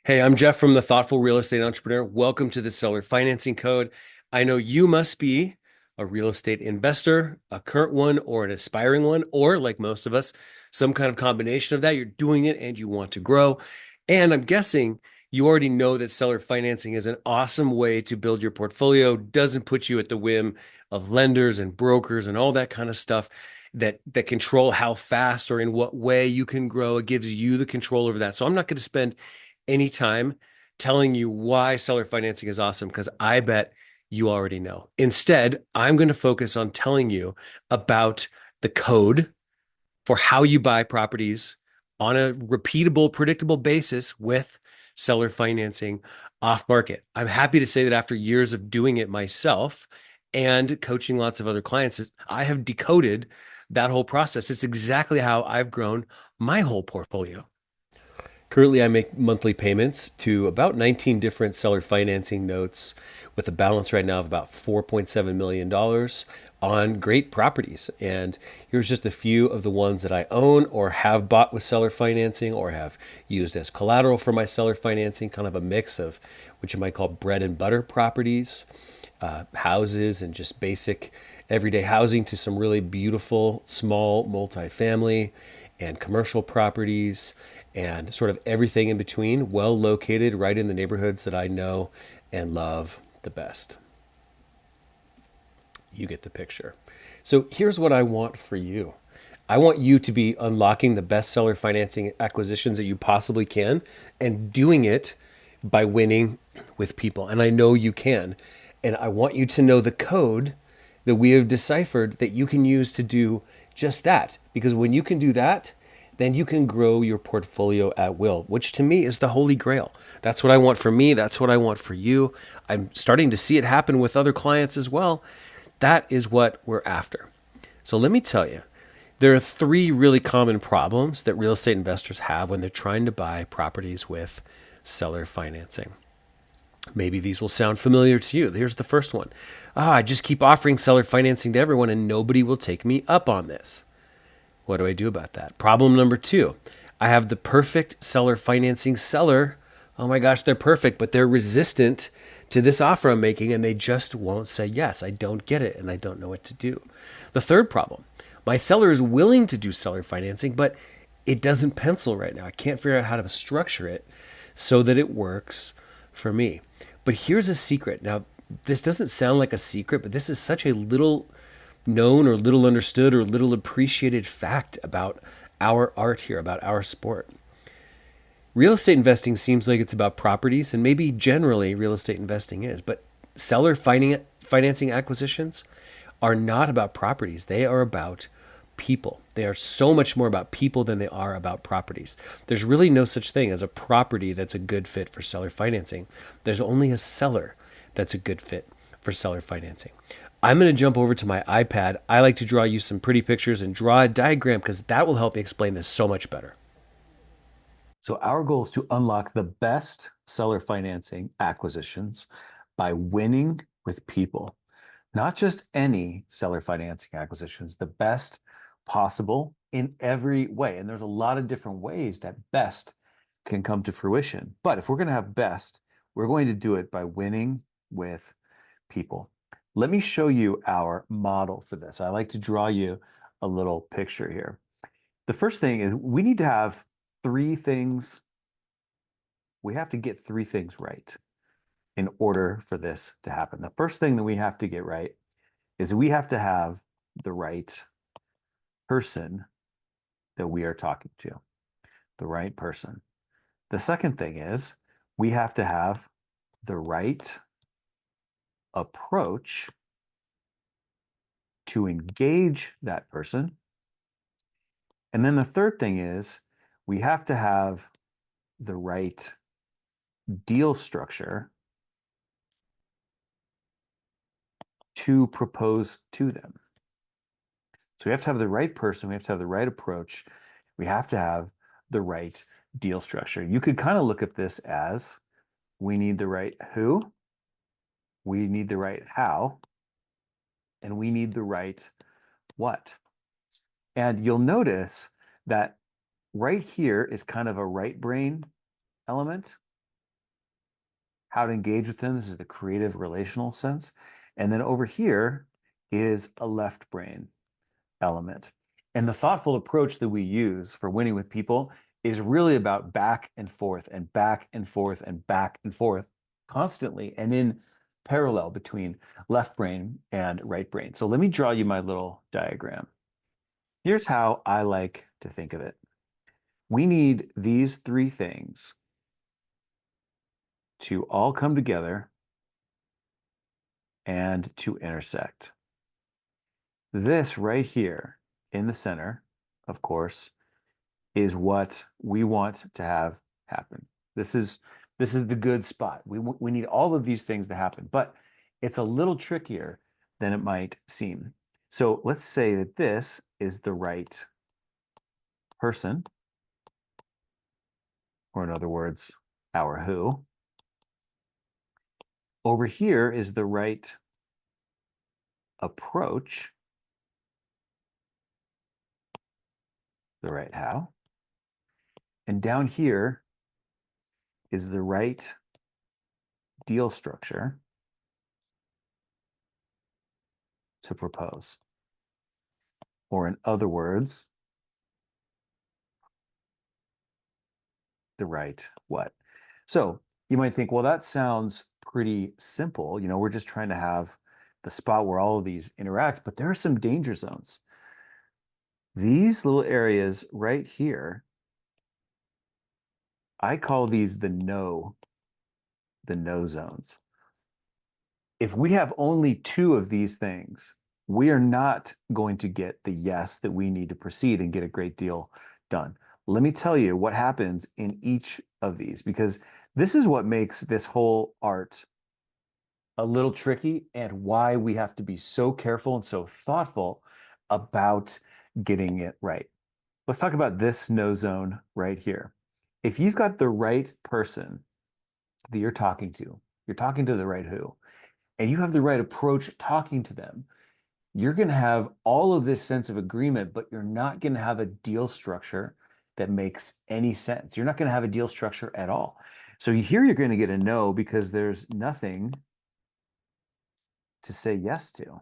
Hey, I'm Jeff from the Thoughtful Real Estate Entrepreneur. Welcome to the Seller Financing Code. I know you must be a real estate investor, a current one or an aspiring one, or like most of us, some kind of combination of that. You're doing it and you want to grow. And I'm guessing you already know that seller financing is an awesome way to build your portfolio, doesn't put you at the whim of lenders and brokers and all that kind of stuff that control how fast or in what way you can grow. It gives you the control over that. So I'm not going to spend anytime telling you why seller financing is awesome because I bet you already know. Instead, I'm going to focus on telling you about the code for how you buy properties on a repeatable, predictable basis with seller financing off market. I'm happy to say that after years of doing it myself and coaching lots of other clients, I have decoded that whole process. It's exactly how I've grown my whole portfolio. Currently, I make monthly payments to about 19 different seller financing notes with a balance right now of about $4.7 million on great properties. And here's just a few of the ones that I own or have bought with seller financing or have used as collateral for my seller financing, kind of a mix of what you might call bread and butter properties, houses, and just basic everyday housing to some really beautiful small multifamily and commercial properties and sort of everything in between, well located right in the neighborhoods that I know and love the best. You get the picture. So here's what I want for you. I want you to be unlocking the best seller financing acquisitions that you possibly can and doing it by winning with people. And I know you can. And I want you to know the code that we have deciphered that you can use to do just that. Because when you can do that, then you can grow your portfolio at will, which to me is the holy grail. That's what I want for me. That's what I want for you. I'm starting to see it happen with other clients as well. That is what we're after. So let me tell you, there are three really common problems that real estate investors have when they're trying to buy properties with seller financing. Maybe these will sound familiar to you. Here's the first one. I just keep offering seller financing to everyone and nobody will take me up on this. What do I do about that? Problem number two, I have the perfect seller financing seller. Oh my gosh, they're perfect, but they're resistant to this offer I'm making and they just won't say yes. I don't get it and I don't know what to do. The third problem, my seller is willing to do seller financing, but it doesn't pencil right now. I can't figure out how to structure it so that it works for me. But here's a secret. Now, this doesn't sound like a secret, but this is such a little known or little understood or little appreciated fact about our art here, about our sport. Real estate investing seems like it's about properties, and maybe generally real estate investing is, but seller financing acquisitions are not about properties. They are about people. They are so much more about people than they are about properties. There's really no such thing as a property that's a good fit for seller financing. There's only a seller that's a good fit for seller financing. I'm going to jump over to my iPad. I like to draw you some pretty pictures and draw a diagram because that will help me explain this so much better. So our goal is to unlock the best seller financing acquisitions by winning with people. Not just any seller financing acquisitions, the best possible in every way. And there's a lot of different ways that best can come to fruition. But if we're going to have best, we're going to do it by winning with people. Let me show you our model for this. I like to draw you a little picture here. The first thing is we need to have three things. We have to get three things right in order for this to happen. The first thing that we have to get right is we have to have the right person that we are talking to, the right person. The second thing is we have to have the right approach to engage that person. And then the third thing is we have to have the right deal structure to propose to them. So we have to have the right person, we have to have the right approach, we have to have the right deal structure. You could kind of look at this as we need the right who, we need the right how, and we need the right what. And you'll notice that right here is kind of a right brain element, how to engage with them. This is the creative relational sense. And then over here is a left brain element. And the thoughtful approach that we use for winning with people is really about back and forth and back and forth and back and forth constantly and in parallel between left brain and right brain. So let me draw you my little diagram. Here's how I like to think of it. We need these three things to all come together and to intersect. This right here in the center, of course, is what we want to have happen. This is the good spot. We need all of these things to happen, but it's a little trickier than it might seem. So let's say that this is the right person, or in other words, our who. Over here is the right approach, the right how. And down here is the right deal structure to propose. Or in other words, the right what. So you might think, well, that sounds pretty simple. You know, we're just trying to have the spot where all of these interact, but there are some danger zones. These little areas right here, I call these the no zones. If we have only two of these things, we are not going to get the yes that we need to proceed and get a great deal done. Let me tell you what happens in each of these, because this is what makes this whole art a little tricky and why we have to be so careful and so thoughtful about getting it right. Let's talk about this no zone right here. If you've got the right person that you're talking to the right who, and you have the right approach talking to them, you're going to have all of this sense of agreement, but you're not going to have a deal structure that makes any sense. You're not going to have a deal structure at all. So here you're going to get a no because there's nothing to say yes to.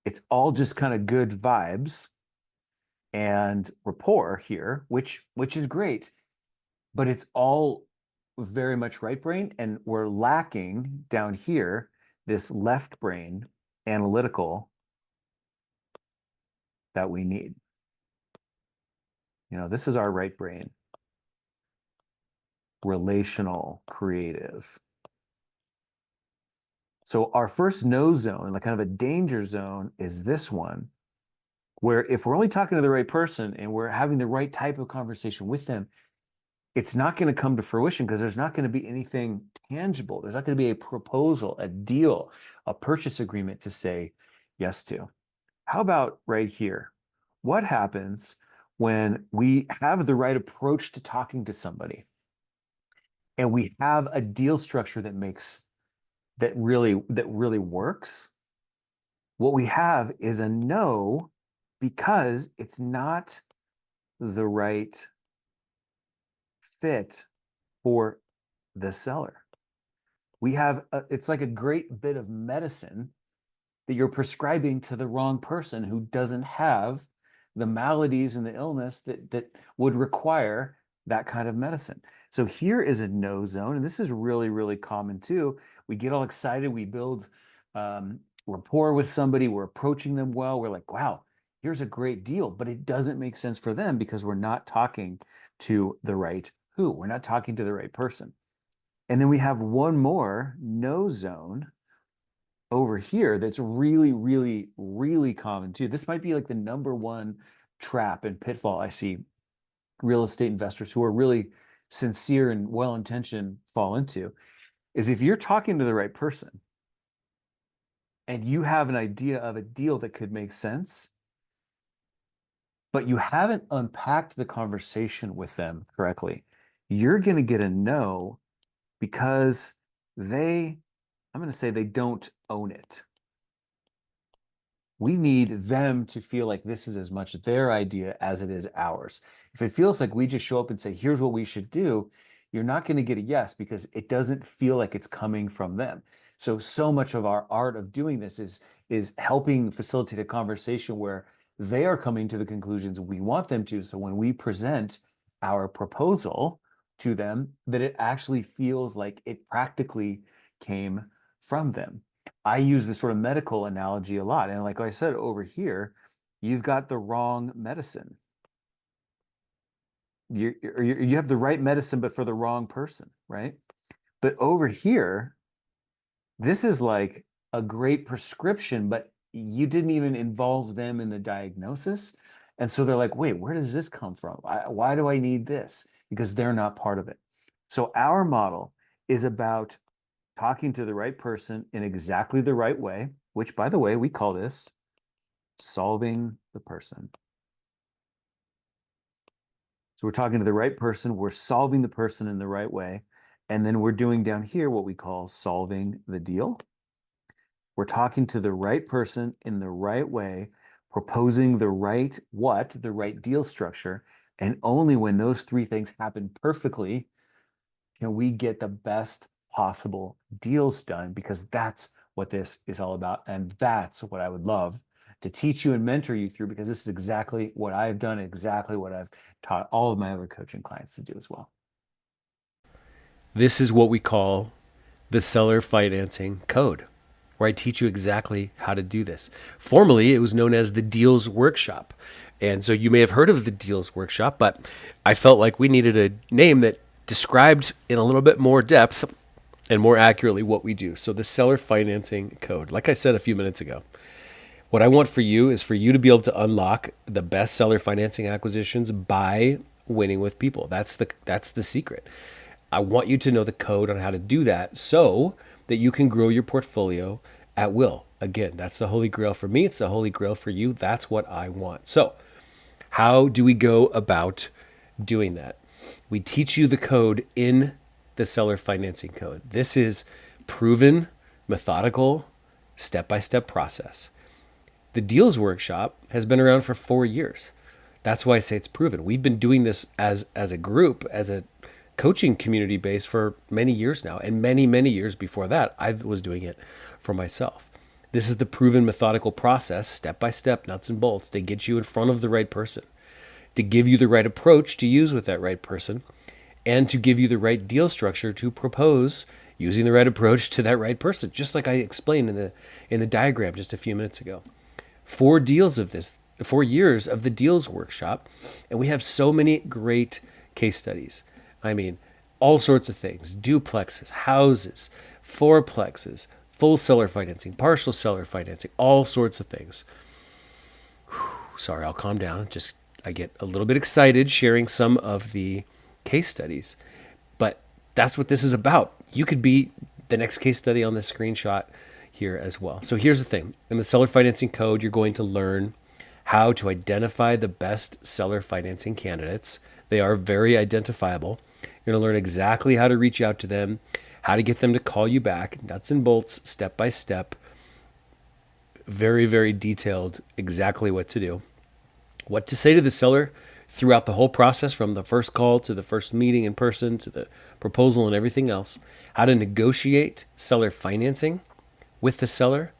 It's all just kind of good vibes and rapport here, which is great, but it's all very much right brain, and we're lacking down here this left brain analytical that we need. You know, this is our right brain, relational, creative. So our first no zone, like kind of a danger zone, is this one, where if we're only talking to the right person and we're having the right type of conversation with them, it's not going to come to fruition because there's not going to be anything tangible. There's not going to be a proposal, a deal, a purchase agreement to say yes to. How about right here? What happens when we have the right approach to talking to somebody and we have a deal structure that really works? What we have is a no because it's not the right fit for the seller. It's like a great bit of medicine that you're prescribing to the wrong person who doesn't have the maladies and the illness that would require that kind of medicine. So here is a no zone, and this is really, really common too. We get all excited, we build rapport with somebody, we're approaching them well, we're like, wow, here's a great deal, but it doesn't make sense for them because we're not talking to the right who, we're not talking to the right person. And then we have one more no zone over here that's really, really, really common too. This might be like the number one trap and pitfall I see real estate investors who are really sincere and well-intentioned fall into, is if you're talking to the right person and you have an idea of a deal that could make sense, but you haven't unpacked the conversation with them correctly, you're going to get a no because I'm going to say they don't own it. We need them to feel like this is as much their idea as it is ours. If it feels like we just show up and say, here's what we should do, you're not going to get a yes because it doesn't feel like it's coming from them. So much of our art of doing this is helping facilitate a conversation where they are coming to the conclusions we want them to. So when we present our proposal to them, that it actually feels like it practically came from them. I use this sort of medical analogy a lot. And like I said, over here, you've got the wrong medicine. You have the right medicine, but for the wrong person, right? But over here, this is like a great prescription, but you didn't even involve them in the diagnosis. And so they're like, wait, where does this come from? Why do I need this? Because they're not part of it. So our model is about talking to the right person in exactly the right way, which, by the way, we call this solving the person. So we're talking to the right person, we're solving the person in the right way, and then we're doing down here what we call solving the deal. We're talking to the right person in the right way, proposing the right deal structure, and only when those three things happen perfectly can we get the best possible deals done, because that's what this is all about. And that's what I would love to teach you and mentor you through, because this is exactly what I've done, exactly what I've taught all of my other coaching clients to do as well. This is what we call the seller financing code, where I teach you exactly how to do this. Formerly, it was known as the Deals Workshop. And so you may have heard of the Deals Workshop, but I felt like we needed a name that described in a little bit more depth and more accurately what we do. So the seller financing code, like I said a few minutes ago, what I want for you is for you to be able to unlock the best seller financing acquisitions by winning with people. That's the secret. I want you to know the code on how to do that so that you can grow your portfolio at will. Again, that's the holy grail for me. It's the holy grail for you. That's what I want. So how do we go about doing that? We teach you the code in the seller financing code. This is proven, methodical, step-by-step process. The Deals Workshop has been around for 4 years. That's why I say it's proven. We've been doing this as a group, as a coaching community base for many years now. And many, many years before that, I was doing it for myself. This is the proven methodical process, step by step, nuts and bolts, to get you in front of the right person, to give you the right approach to use with that right person, and to give you the right deal structure to propose using the right approach to that right person, just like I explained in the diagram just a few minutes ago. 4 years of the Deals Workshop, and we have so many great case studies. I mean, all sorts of things: duplexes, houses, fourplexes, full seller financing, partial seller financing, all sorts of things. Sorry, I'll calm down. I get a little bit excited sharing some of the case studies, but that's what this is about. You could be the next case study on this screenshot here as well. So here's the thing. In the seller financing code, you're going to learn how to identify the best seller financing candidates. They are very identifiable. You're going to learn exactly how to reach out to them, how to get them to call you back, nuts and bolts, step by step, very, very detailed, exactly what to do, what to say to the seller throughout the whole process, from the first call to the first meeting in person to the proposal and everything else, how to negotiate seller financing with the seller,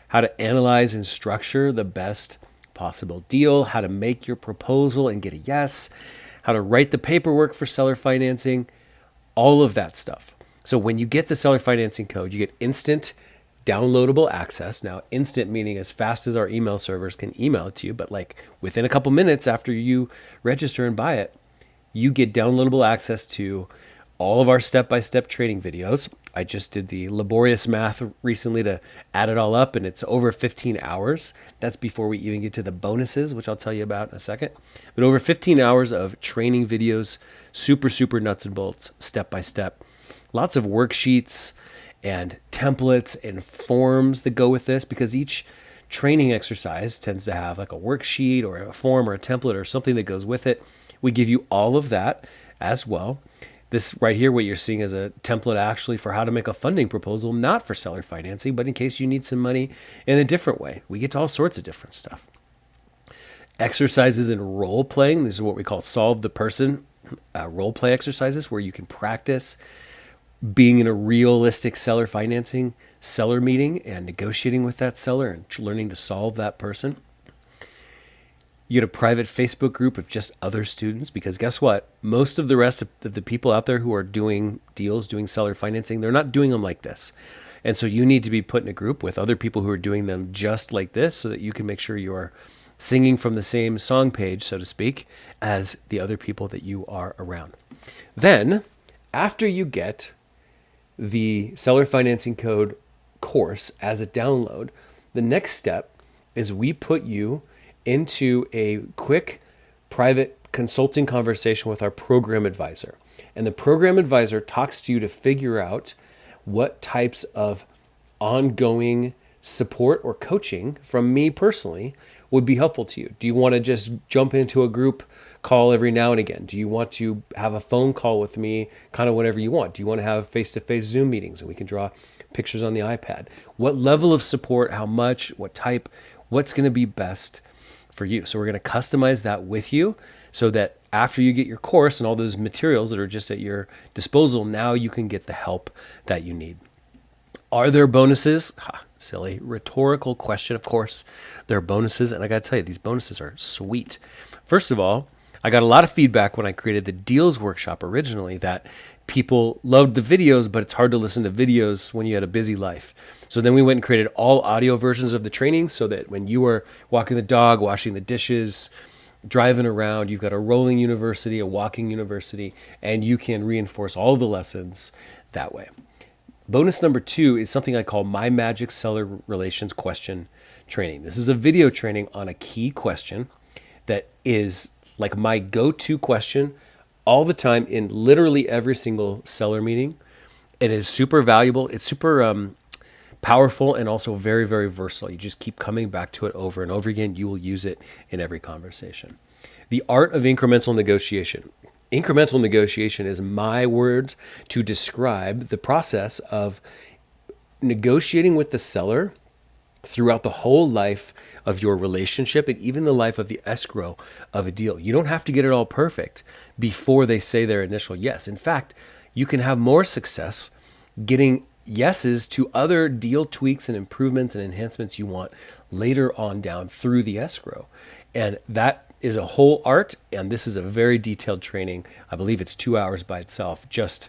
how to analyze and structure the best possible deal, how to make your proposal and get a yes, how to write the paperwork for seller financing, all of that stuff. So when you get the seller financing code, you get instant downloadable access. Now, instant meaning as fast as our email servers can email it to you, but like within a couple minutes after you register and buy it, you get downloadable access to all of our step-by-step training videos. I just did the laborious math recently to add it all up, and it's over 15 hours. That's before we even get to the bonuses, which I'll tell you about in a second. But over 15 hours of training videos, super, super nuts and bolts, step-by-step. Lots of worksheets and templates and forms that go with this, because each training exercise tends to have like a worksheet or a form or a template or something that goes with it. We give you all of that as well. This right here, what you're seeing is a template actually for how to make a funding proposal, not for seller financing, but in case you need some money in a different way. We get to all sorts of different stuff. exercises in role playing. This is what we call solve the person role play exercises, where you can practice being in a realistic seller meeting and negotiating with that seller and learning to solve that person. You get a private Facebook group of just other students, because guess what? Most of the rest of the people out there who are doing deals, doing seller financing, they're not doing them like this. And so you need to be put in a group with other people who are doing them just like this, so that you can make sure you're singing from the same song page, so to speak, as the other people that you are around. Then, after you get the seller financing code course as a download, the next step is we put you into a quick private consulting conversation with our program advisor. And the program advisor talks to you to figure out what types of ongoing support or coaching from me personally would be helpful to you. Do you want to just jump into a group call every now and again? Do you want to have a phone call with me kind of whenever you want? Do you want to have face-to-face Zoom meetings and we can draw pictures on the iPad? What level of support, how much, what type, what's going to be best for you? So we're going to customize that with you, so that after you get your course and all those materials that are just at your disposal, now you can get the help that you need. Are there bonuses? Silly rhetorical question. Of course, there are bonuses. And I got to tell you, these bonuses are sweet. First of all, I got a lot of feedback when I created the deals workshop originally that people loved the videos, but it's hard to listen to videos when you had a busy life. So then we went and created all audio versions of the training, so that when you are walking the dog, washing the dishes, driving around, you've got a rolling university, a walking university, and you can reinforce all the lessons that way. Bonus number 2 is something I call My Magic Seller Relations Question Training. This is a video training on a key question that is like my go-to question all the time in literally every single seller meeting. It is super valuable. It's super powerful, and also very, very versatile. You just keep coming back to it over and over again. You will use it in every conversation. The art of incremental negotiation. Incremental negotiation is my word to describe the process of negotiating with the seller throughout the whole life of your relationship, and even the life of the escrow of a deal. You don't have to get it all perfect before they say their initial yes. In fact, you can have more success getting yeses to other deal tweaks and improvements and enhancements you want later on down through the escrow. And that is a whole art, and this is a very detailed training. I believe it's 2 hours by itself just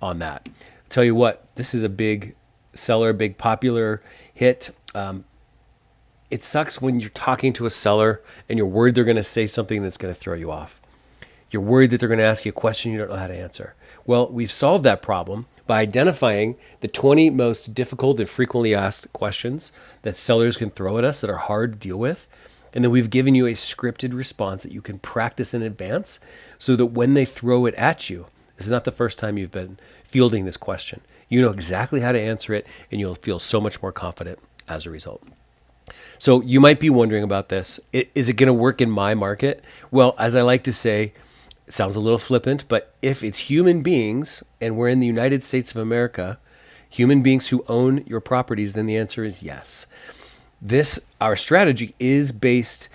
on that. Tell you what, this is a big seller, big popular hit. It sucks when you're talking to a seller and you're worried they're going to say something that's going to throw you off. You're worried that they're going to ask you a question you don't know how to answer. Well, we've solved that problem by identifying the 20 most difficult and frequently asked questions that sellers can throw at us that are hard to deal with. And then we've given you a scripted response that you can practice in advance, so that when they throw it at you, this is not the first time you've been fielding this question. You know exactly how to answer it, and you'll feel so much more confident as a result. So you might be wondering about this. Is it going to work in my market? Well, as I like to say, it sounds a little flippant, but if it's human beings and we're in the United States of America, human beings who own your properties, then the answer is yes. Our strategy is based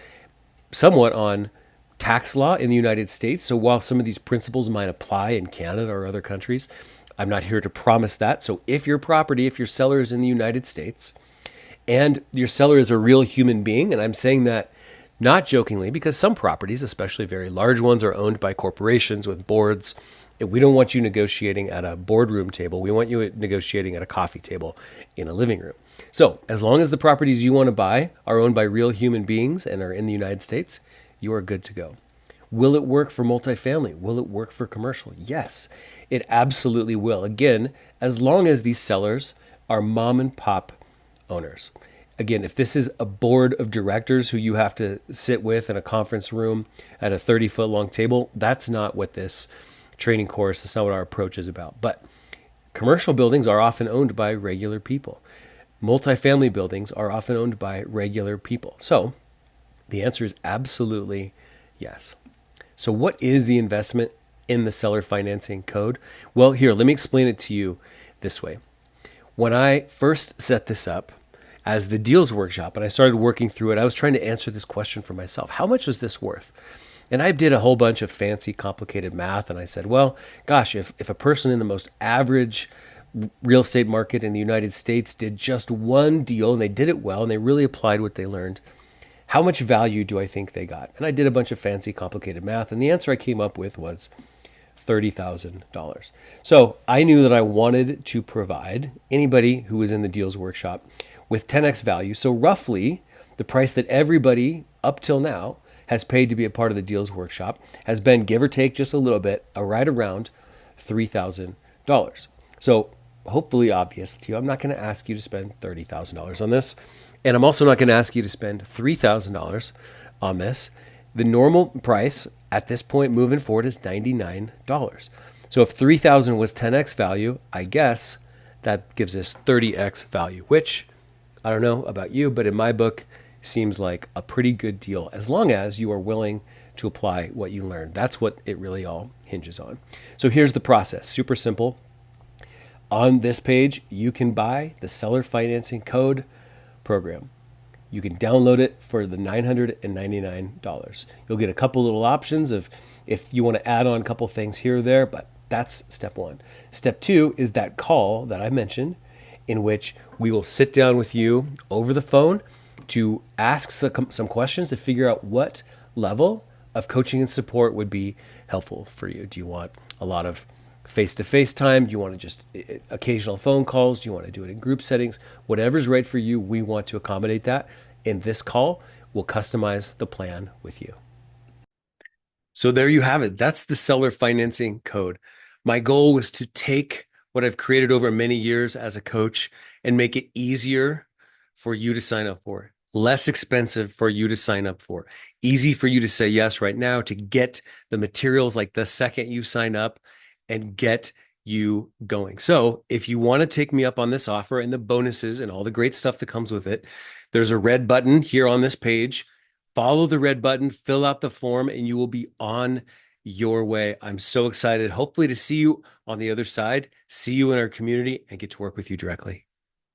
somewhat on tax law in the United States. So while some of these principles might apply in Canada or other countries, I'm not here to promise that. So if your seller is in the United States and your seller is a real human being, and I'm saying that not jokingly, because some properties, especially very large ones, are owned by corporations with boards. We don't want you negotiating at a boardroom table. We want you negotiating at a coffee table in a living room. So as long as the properties you want to buy are owned by real human beings and are in the United States, you are good to go. Will it work for multifamily? Will it work for commercial? Yes, it absolutely will. Again, as long as these sellers are mom and pop owners. Again, if this is a board of directors who you have to sit with in a conference room at a 30-foot long table, that's not what this training course, that's not what our approach is about. But commercial buildings are often owned by regular people. Multifamily buildings are often owned by regular people. So the answer is absolutely yes. So what is the investment in the seller financing code? Well, here, let me explain it to you this way. When I first set this up, as the deals workshop. And I started working through it. I was trying to answer this question for myself. How much was this worth? And I did a whole bunch of fancy, complicated math. And I said, well, gosh, if a person in the most average real estate market in the United States did just one deal and they did it well and they really applied what they learned, how much value do I think they got? And I did a bunch of fancy, complicated math. And the answer I came up with was $30,000. So I knew that I wanted to provide anybody who was in the deals workshop with 10x value. So roughly the price that everybody up till now has paid to be a part of the deals workshop has been, give or take just a little bit, right around $3,000. So hopefully obvious to you, I'm not going to ask you to spend $30,000 on this. And I'm also not going to ask you to spend $3,000 on this. The normal price at this point moving forward is $99. So if 3,000 was 10x value, I guess that gives us 30x value, which I don't know about you, but in my book seems like a pretty good deal as long as you are willing to apply what you learned. That's what it really all hinges on. So here's the process, super simple. On this page, you can buy the seller financing code program. You can download it for the $999. You'll get a couple little options of if you want to add on a couple things here or there, but that's step one. Step two is that call that I mentioned, in which we will sit down with you over the phone to ask some questions to figure out what level of coaching and support would be helpful for you. Do you want a lot of face-to-face time? Do you want to just occasional phone calls? Do you want to do it in group settings? Whatever's right for you, we want to accommodate that. In this call, we'll customize the plan with you. So there you have it. That's the seller financing code. My goal was to take what I've created over many years as a coach and make it easier for you to sign up for, less expensive for you to sign up for, easy for you to say yes right now, to get the materials like the second you sign up and get you going. So if you want to take me up on this offer and the bonuses and all the great stuff that comes with it, there's a red button here on this page. Follow the red button, fill out the form, and you will be on your way. I'm so excited, hopefully to see you on the other side, see you in our community, and get to work with you directly.